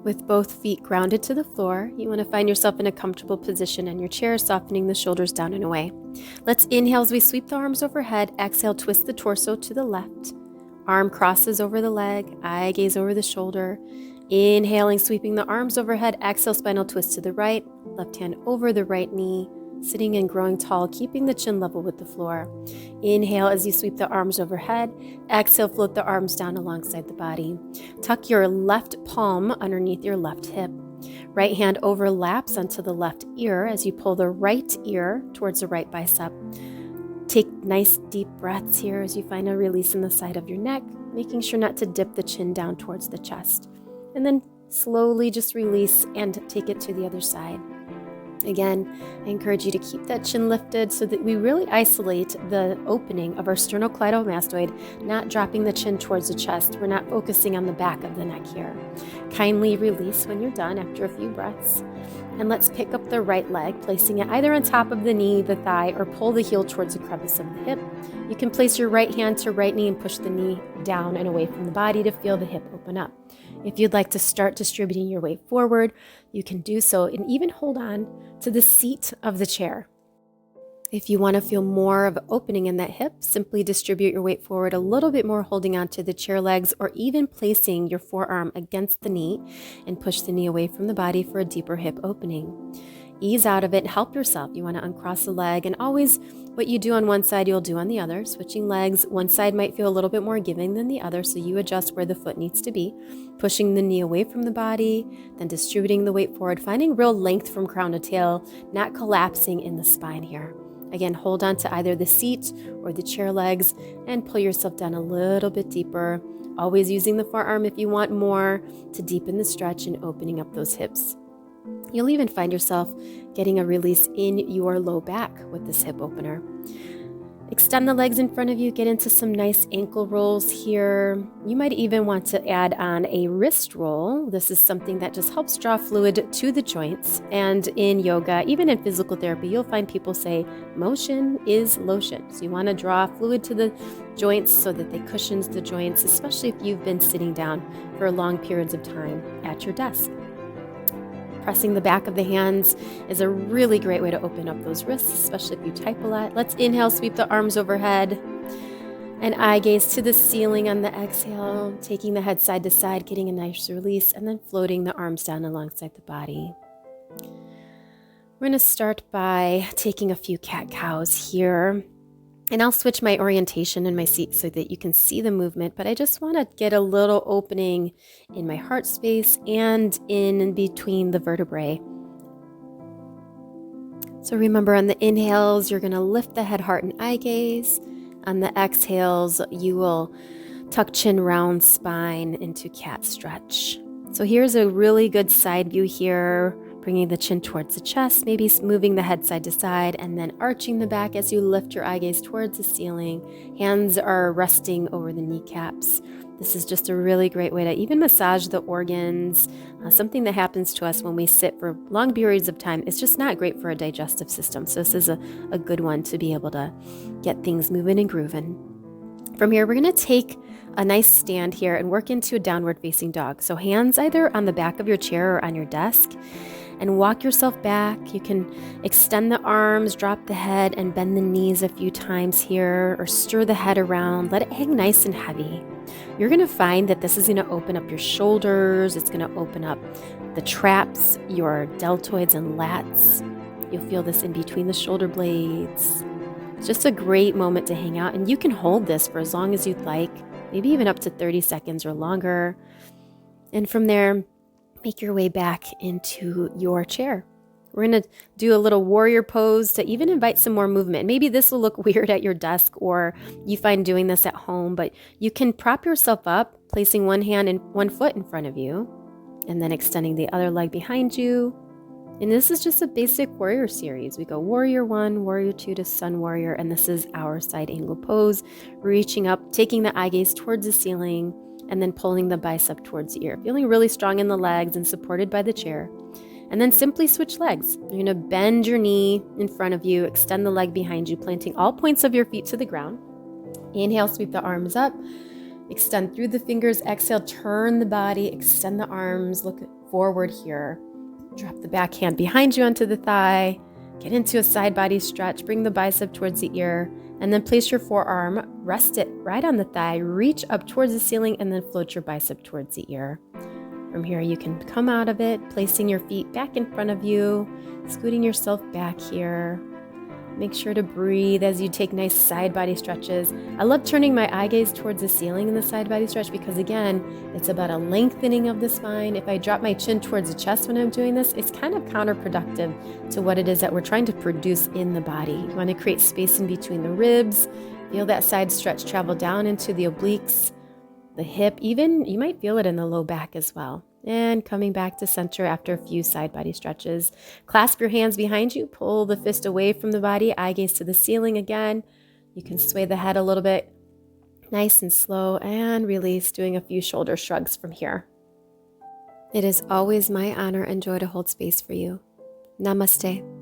With both feet grounded to the floor, you want to find yourself in a comfortable position in your chair, softening the shoulders down and away. Let's inhale as we sweep the arms overhead. Exhale, twist the torso to the left. Arm crosses over the leg, eye gaze over the shoulder. Inhaling, sweeping the arms overhead. Exhale, spinal twist to the right. Left hand over the right knee. Sitting and growing tall, keeping the chin level with the floor. Inhale as you sweep the arms overhead. Exhale, float the arms down alongside the body. Tuck your left palm underneath your left hip. Right hand overlaps onto the left ear as you pull the right ear towards the right bicep. Take nice deep breaths here as you find a release in the side of your neck, making sure not to dip the chin down towards the chest. And then slowly just release and take it to the other side. Again, I encourage you to keep that chin lifted so that we really isolate the opening of our sternocleidomastoid, not dropping the chin towards the chest. We're not focusing on the back of the neck here. Kindly release when you're done after a few breaths. And let's pick up the right leg, placing it either on top of the knee, the thigh, or pull the heel towards the crevice of the hip. You can place your right hand to right knee and push the knee down and away from the body to feel the hip open up. If you'd like to start distributing your weight forward, you can do so and even hold on to the seat of the chair. If you want to feel more of an opening in that hip, simply distribute your weight forward a little bit more, holding on to the chair legs or even placing your forearm against the knee and push the knee away from the body for a deeper hip opening. Ease out of it, help yourself. You want to uncross the leg, and always what you do on one side, you'll do on the other. Switching legs, one side might feel a little bit more giving than the other, so you adjust where the foot needs to be, pushing the knee away from the body, then distributing the weight forward, finding real length from crown to tail, not collapsing in the spine here. Again, hold on to either the seat or the chair legs and pull yourself down a little bit deeper, always using the forearm if you want more to deepen the stretch and opening up those hips. You'll even find yourself getting a release in your low back with this hip opener. Extend the legs in front of you, get into some nice ankle rolls here. You might even want to add on a wrist roll. This is something that just helps draw fluid to the joints. And in yoga, even in physical therapy, you'll find people say motion is lotion. So you want to draw fluid to the joints so that they cushions the joints, especially if you've been sitting down for long periods of time at your desk. Pressing the back of the hands is a really great way to open up those wrists, especially if you type a lot. Let's inhale, sweep the arms overhead, and eye gaze to the ceiling on the exhale, taking the head side to side, getting a nice release, and then floating the arms down alongside the body. We're going to start by taking a few cat-cows here. And I'll switch my orientation in my seat so that you can see the movement, but I just want to get a little opening in my heart space and in between the vertebrae. So remember, on the inhales, you're going to lift the head, heart, and eye gaze. On the exhales, you will tuck chin, round spine into cat stretch. So here's a really good side view here, bringing the chin towards the chest, maybe moving the head side to side, and then arching the back as you lift your eye gaze towards the ceiling. Hands are resting over the kneecaps. This is just a really great way to even massage the organs. Something that happens to us when we sit for long periods of time is just not great for our digestive system. So this is a good one to be able to get things moving and grooving. From here, we're going to take a nice stand here and work into a downward facing dog. So hands either on the back of your chair or on your desk, and walk yourself back. You can extend the arms, drop the head, and bend the knees a few times here, or stir the head around. Let it hang nice and heavy. You're going to find that this is going to open up your shoulders. It's going to open up the traps, your deltoids and lats. You'll feel this in between the shoulder blades. It's just a great moment to hang out, and you can hold this for as long as you'd like, maybe even up to 30 seconds or longer. And from there, make your way back into your chair. We're going to do a little warrior pose to even invite some more movement. Maybe this will look weird at your desk, or you find doing this at home, but you can prop yourself up, placing one hand and one foot in front of you, and then extending the other leg behind you. And this is just a basic warrior series. We go warrior 1, warrior 2 to sun warrior, and this is our side angle pose, reaching up, taking the eye gaze towards the ceiling, and then pulling the bicep towards the ear, feeling really strong in the legs and supported by the chair. And then simply switch legs. You're going to bend your knee in front of you, extend the leg behind you, planting all points of your feet to the ground. Inhale, sweep the arms up. Extend through the fingers. Exhale, turn the body, extend the arms, look forward here. Drop the back hand behind you onto the thigh. Get into a side body stretch. Bring the bicep towards the ear. And then place your forearm, rest it right on the thigh, reach up towards the ceiling, and then float your bicep towards the ear. From here, you can come out of it, placing your feet back in front of you, scooting yourself back here. Make sure to breathe as you take nice side body stretches. I love turning my eye gaze towards the ceiling in the side body stretch because, again, it's about a lengthening of the spine. If I drop my chin towards the chest when I'm doing this, it's kind of counterproductive to what it is that we're trying to produce in the body. You want to create space in between the ribs. Feel that side stretch travel down into the obliques, the hip, even you might feel it in the low back as well. And coming back to center after a few side body stretches. Clasp your hands behind you, pull the fist away from the body, eye gaze to the ceiling again. You can sway the head a little bit, nice and slow, and release, doing a few shoulder shrugs from here. It is always my honor and joy to hold space for you. Namaste.